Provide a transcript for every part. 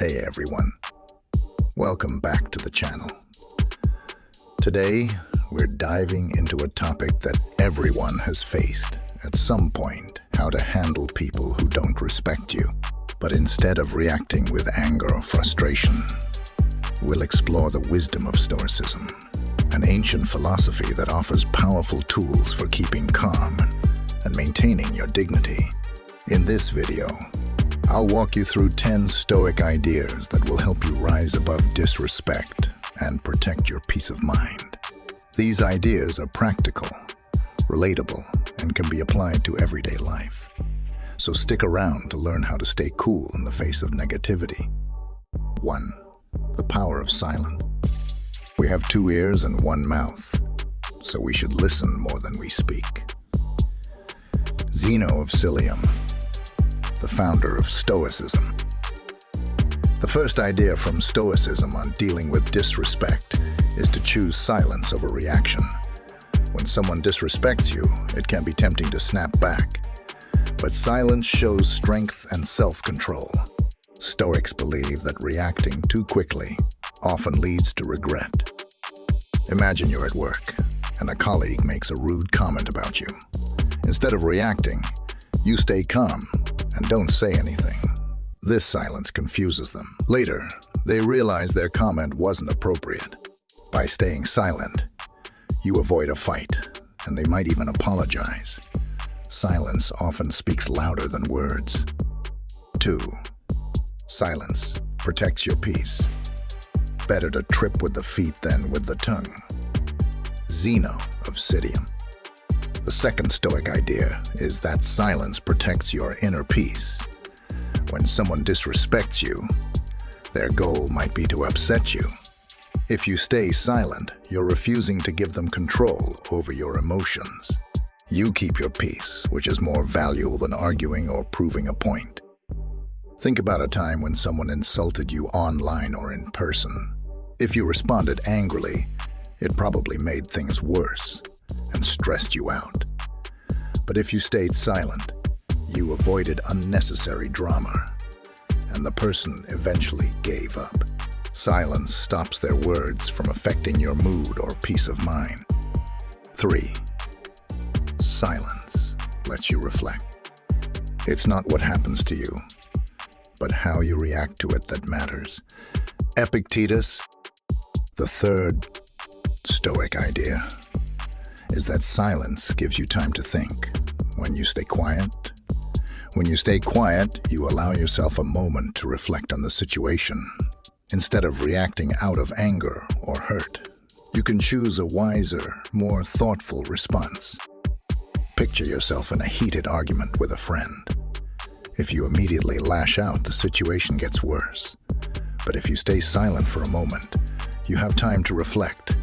Hey everyone, welcome back to the channel. Today, we're diving into a topic that everyone has faced at some point: how to handle people who don't respect you. But instead of reacting with anger or frustration, we'll explore the wisdom of Stoicism, an ancient philosophy that offers powerful tools for keeping calm and maintaining your dignity. In this video, I'll walk you through 10 Stoic ideas that will help you rise above disrespect and protect your peace of mind. These ideas are practical, relatable, and can be applied to everyday life. So stick around to learn how to stay cool in the face of negativity. 1. The power of silence. We have 2 ears and 1 mouth, so we should listen more than we speak. Zeno of Cilium, the founder of Stoicism. The first idea from Stoicism on dealing with disrespect is to choose silence over reaction. When someone disrespects you, it can be tempting to snap back. But silence shows strength and self-control. Stoics believe that reacting too quickly often leads to regret. Imagine you're at work and a colleague makes a rude comment about you. Instead of reacting, you stay calm and don't say anything. This silence confuses them. Later, they realize their comment wasn't appropriate. By staying silent, you avoid a fight, and they might even apologize. Silence often speaks louder than words. 2. Silence protects your peace. Better to trip with the feet than with the tongue. Zeno of Cilium. The second Stoic idea is that silence protects your inner peace. When someone disrespects you, their goal might be to upset you. If you stay silent, you're refusing to give them control over your emotions. You keep your peace, which is more valuable than arguing or proving a point. Think about a time when someone insulted you online or in person. If you responded angrily, it probably made things worse and stressed you out. But if you stayed silent, you avoided unnecessary drama, and the person eventually gave up. Silence stops their words from affecting your mood or peace of mind. 3. Silence lets you reflect. It's not what happens to you, but how you react to it that matters. Epictetus, the third Stoic idea, is that silence gives you time to think. When you stay quiet, you allow yourself a moment to reflect on the situation. Instead of reacting out of anger or hurt, you can choose a wiser, more thoughtful response. Picture yourself in a heated argument with a friend. If you immediately lash out, the situation gets worse. But if you stay silent for a moment, you have time to reflect.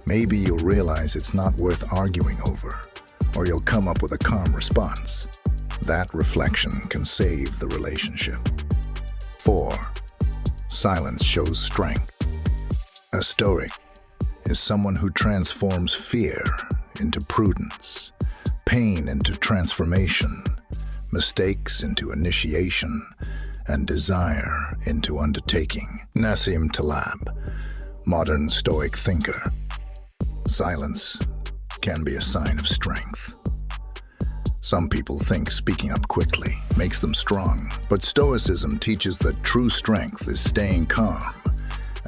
Maybe you'll realize it's not worth arguing over, or you'll come up with a calm response. That reflection can save the relationship. 4. Silence shows strength. A Stoic is someone who transforms fear into prudence, pain into transformation, mistakes into initiation, and desire into undertaking. Nassim Taleb, modern Stoic thinker. Silence can be a sign of strength. Some people think speaking up quickly makes them strong, but Stoicism teaches that true strength is staying calm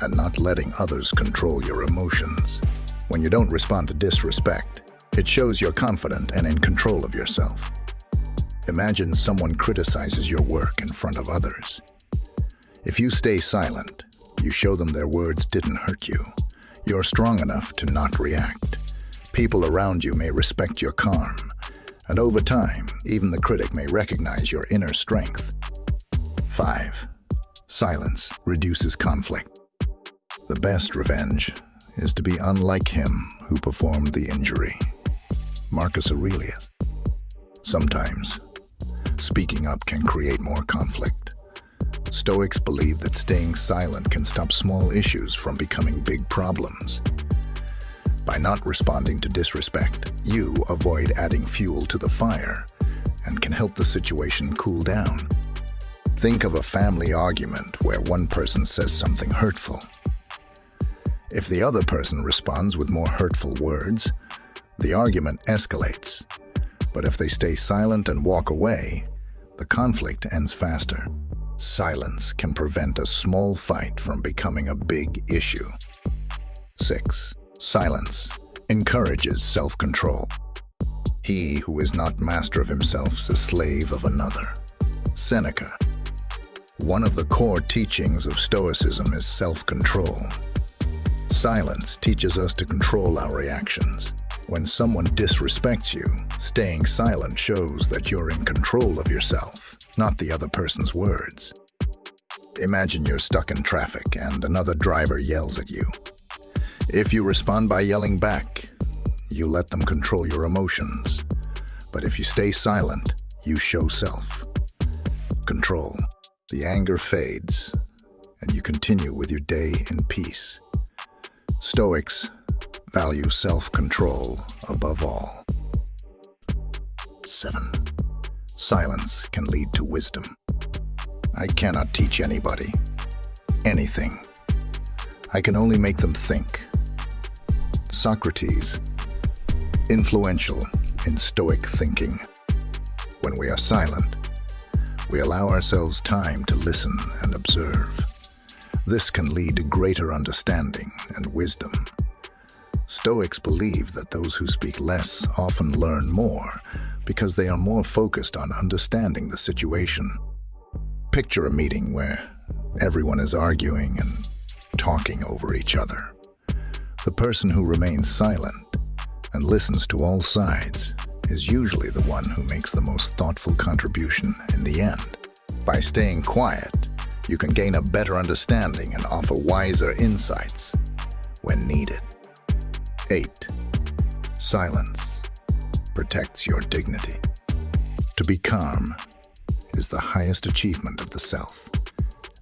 and not letting others control your emotions. When you don't respond to disrespect, it shows you're confident and in control of yourself. Imagine someone criticizes your work in front of others. If you stay silent, you show them their words didn't hurt you. You're strong enough to not react. People around you may respect your calm, and over time, even the critic may recognize your inner strength. 5. Silence reduces conflict. The best revenge is to be unlike him who performed the injury. Marcus Aurelius. Sometimes, speaking up can create more conflict. Stoics believe that staying silent can stop small issues from becoming big problems. By not responding to disrespect, you avoid adding fuel to the fire and can help the situation cool down. Think of a family argument where one person says something hurtful. If the other person responds with more hurtful words, the argument escalates. But if they stay silent and walk away, the conflict ends faster. Silence can prevent a small fight from becoming a big issue. 6. Silence encourages self-control. He who is not master of himself is a slave of another. Seneca. One of the core teachings of Stoicism is self-control. Silence teaches us to control our reactions. When someone disrespects you, staying silent shows that you're in control of yourself, not the other person's words. Imagine you're stuck in traffic and another driver yells at you. If you respond by yelling back, you let them control your emotions. But if you stay silent, you show self-control. The anger fades, and you continue with your day in peace. Stoics value self-control above all. 7. Silence can lead to wisdom. I cannot teach anybody anything. I can only make them think. Socrates, influential in Stoic thinking. When we are silent, we allow ourselves time to listen and observe. This can lead to greater understanding and wisdom. Stoics believe that those who speak less often learn more because they are more focused on understanding the situation. Picture a meeting where everyone is arguing and talking over each other. The person who remains silent and listens to all sides is usually the one who makes the most thoughtful contribution in the end. By staying quiet, you can gain a better understanding and offer wiser insights when needed. 8. Silence protects your dignity. To be calm is the highest achievement of the self.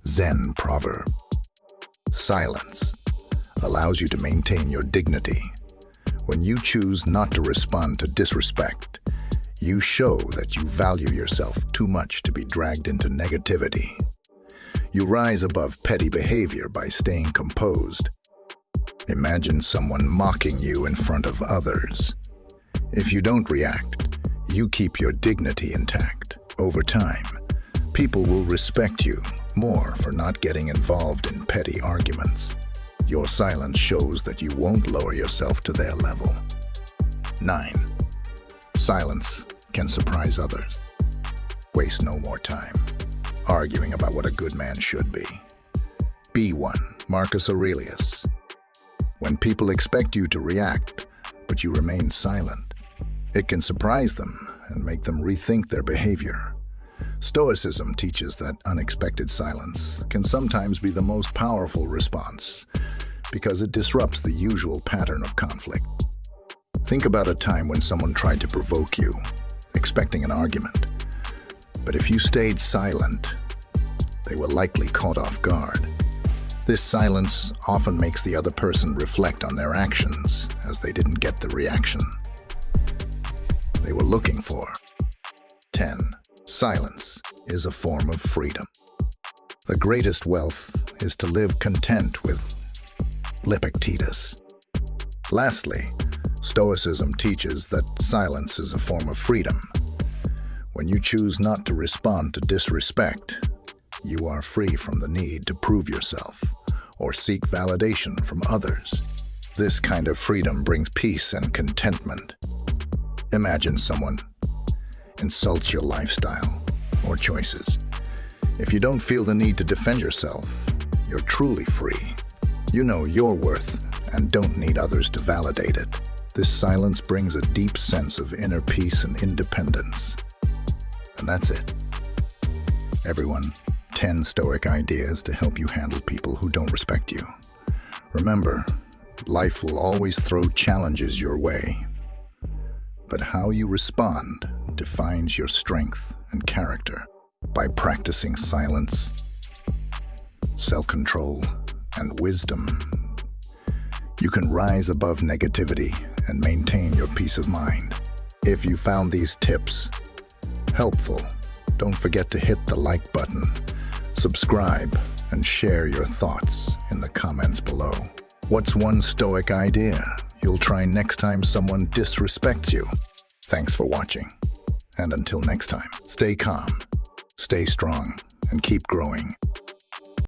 Zen proverb. Silence allows you to maintain your dignity. When you choose not to respond to disrespect, you show that you value yourself too much to be dragged into negativity. You rise above petty behavior by staying composed. Imagine someone mocking you in front of others. If you don't react, you keep your dignity intact. Over time, people will respect you more for not getting involved in petty arguments. Your silence shows that you won't lower yourself to their level. 9. Silence can surprise others. Waste no more time arguing about what a good man should be. Be one. Marcus Aurelius. When people expect you to react, but you remain silent, it can surprise them and make them rethink their behavior. Stoicism teaches that unexpected silence can sometimes be the most powerful response because it disrupts the usual pattern of conflict. Think about a time when someone tried to provoke you, expecting an argument. But if you stayed silent, they were likely caught off guard. This silence often makes the other person reflect on their actions, as they didn't get the reaction they were looking for. 10. Silence is a form of freedom. The greatest wealth is to live content with Epictetus. Lastly, Stoicism teaches that silence is a form of freedom. When you choose not to respond to disrespect, you are free from the need to prove yourself or seek validation from others. This kind of freedom brings peace and contentment. Imagine someone insults your lifestyle or choices. If you don't feel the need to defend yourself, you're truly free. You know your worth and don't need others to validate it. This silence brings a deep sense of inner peace and independence. And that's it. Everyone, 10 Stoic ideas to help you handle people who don't respect you. Remember, life will always throw challenges your way. But how you respond defines your strength and character. By practicing silence, self-control, and wisdom, you can rise above negativity and maintain your peace of mind. If you found these tips helpful, don't forget to hit the like button Subscribe and share your thoughts in the comments below. What's one Stoic idea you'll try next time someone disrespects you? Thanks for watching. And until next time, stay calm, stay strong, and keep growing.